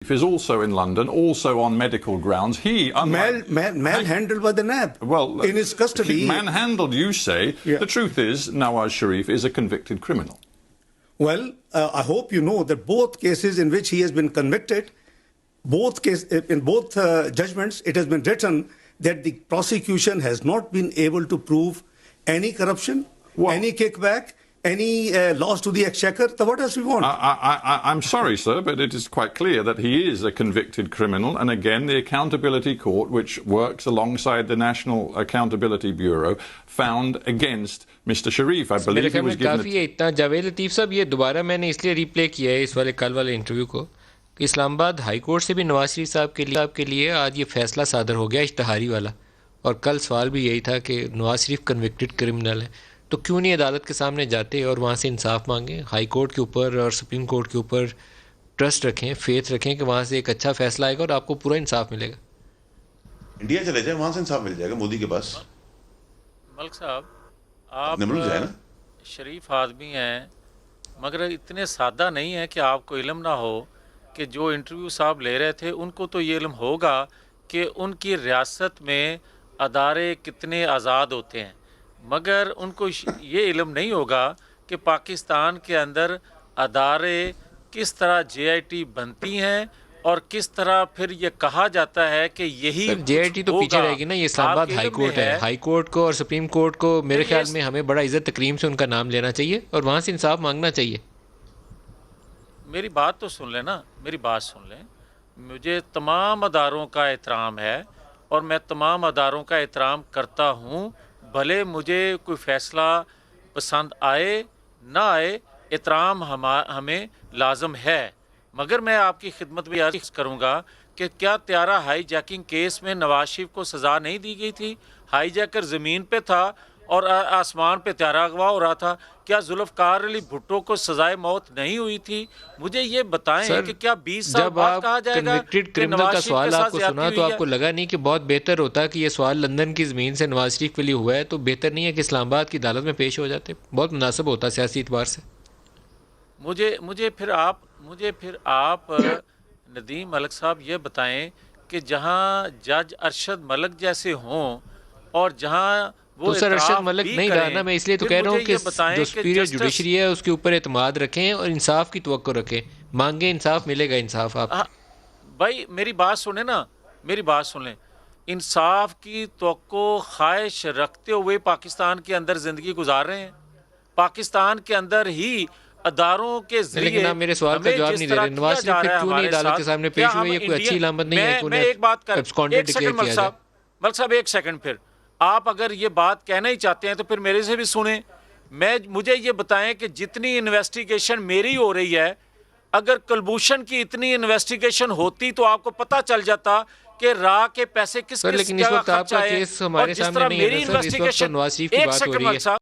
is also in London, also on medical grounds. He manhandled by the NAB. Well, in his custody. Manhandled, you say. Yeah. The truth is, Nawaz Sharif is a convicted criminal. Well, I hope you know that both cases in which he has been convicted, in both judgments, it has been written that the prosecution has not been able to prove any corruption, any kickback, any loss to the exchequer. So what else we want? I'm sorry, sir, but it is quite clear that he is a convicted criminal. And again, the Accountability Court, which works alongside the National Accountability Bureau, found against Mr. Sharif. I believe he was given. काफी है इतना। जावेद लतीफ़ साहब, ये दोबारा मैंने इसलिए replay किया है इस वाले कल वाले इंटरव्यू को, इस्लामाबाद हाई कोर्ट से भी नवाज शरीफ साहब के लिए आज ये फैसला सादर हो गया इश्तहारी वाला। और कल सवाल भी यही था कि नवाज शरीफ कन्विक्टेड क्रिमिनल है, तो क्यों नहीं अदालत के सामने जाते और वहाँ से इंसाफ मांगें। हाई कोर्ट के ऊपर और सुप्रीम कोर्ट के ऊपर ट्रस्ट रखें, फेथ रखें कि वहाँ से एक अच्छा फैसला आएगा और आपको पूरा इंसाफ मिलेगा। इंडिया चले जाए, वहाँ से इंसाफ मिल जाएगा मोदी के पास। मलिक साहब, आप शरीफ आदमी हैं, मगर इतने सादा नहीं है कि आपको इल्म ना हो कि जो इंटरव्यू साहब ले रहे थे उनको तो ये इल्म होगा कि उनकी रियासत में अदारे कितने आज़ाद होते हैं, मगर उनको ये इल्म नहीं होगा कि पाकिस्तान के अंदर अदारे किस तरह JIT बनती हैं और किस तरह फिर ये कहा जाता है कि यही JIT तो पीछे रहेगी ना। ये इस्लामाबाद हाई कोर्ट है, हाई कोर्ट को और सुप्रीम कोर्ट को मेरे ख्याल में हमें बड़ा इज्जत तकरीम से उनका नाम लेना चाहिए और वहाँ से इंसाफ मांगना चाहिए। मेरी बात तो सुन लें ना, मेरी बात सुन लें। मुझे तमाम अदारों का एहतराम है और मैं तमाम अदारों का एहतराम करता हूँ, भले मुझे कोई फ़ैसला पसंद आए ना आए, एहतराम हमें लाजम है। मगर मैं आपकी खिदमत में अर्ज़ करूँगा कि क्या त्यारा हाई जैकिंग केस में नवाज शरीफ को सज़ा नहीं दी गई थी? हाई जैकर ज़मीन पे था और आसमान पे त्यारा अगवा हो रहा था। क्या जुल्फ़िकार अली भुट्टो को सजाए मौत नहीं हुई थी? मुझे ये बताएं कि क्या 20 साल बाद कहा जाएगा कि क्रिमिनल का सवाल आपको सुना तो आपको लगा नहीं कि बहुत बेहतर होता कि ये सवाल लंदन की ज़मीन से नवाज शरीफ के लिए हुआ है, तो बेहतर नहीं है कि इस्लामाबाद की अदालत में पेश हो जाते? बहुत मुनासिब होता सियासी एतबार से। मुझे फिर आप नदीम मलिक साहब ये बताएं कि जहां जज अरशद मलिक जैसे हों और जहां तो सर अरशद मलिक नहीं रहा ना, मैं इसलिए तो कह रहा हूँ कि जो सुपीरियर जुडिशरी है उसके ऊपर एतमाद रखें और इंसाफ की तवक्को रखें, मांगे इंसाफ, मिलेगा इंसाफ। आप भाई मेरी बात सुने ना, मेरी बात सुन लें। इंसाफ की तवक्को ख्वाहिश रखते हुए पाकिस्तान के अंदर ज़िंदगी गुजार रहे हैं। पाकिस्तान के अंदर ही अदारों के जरिए ना मेरे सवाल का जवाब नहीं दे रहे। नवाज शरीफ क्यों नहीं अदालत के सामने पेश हुए? ये कोई अच्छी इलामत नहीं है। मैं एक बात कर, एक सेकंड मलिक साहब एक सेकंड, फिर आप अगर ये बात कहना ही चाहते हैं तो फिर मेरे से भी सुने। मुझे ये बताएं कि जितनी इन्वेस्टिगेशन मेरी हो रही है, अगर कुलभूषण की इतनी इन्वेस्टिगेशन होती तो आपको पता चल जाता कि राह के पैसे किस लेकिन इस वक्त आपका केस हमारे सामने नहीं है। मेरी इन्वेस्टिगेशन, एक सेकंड मलिक साहब।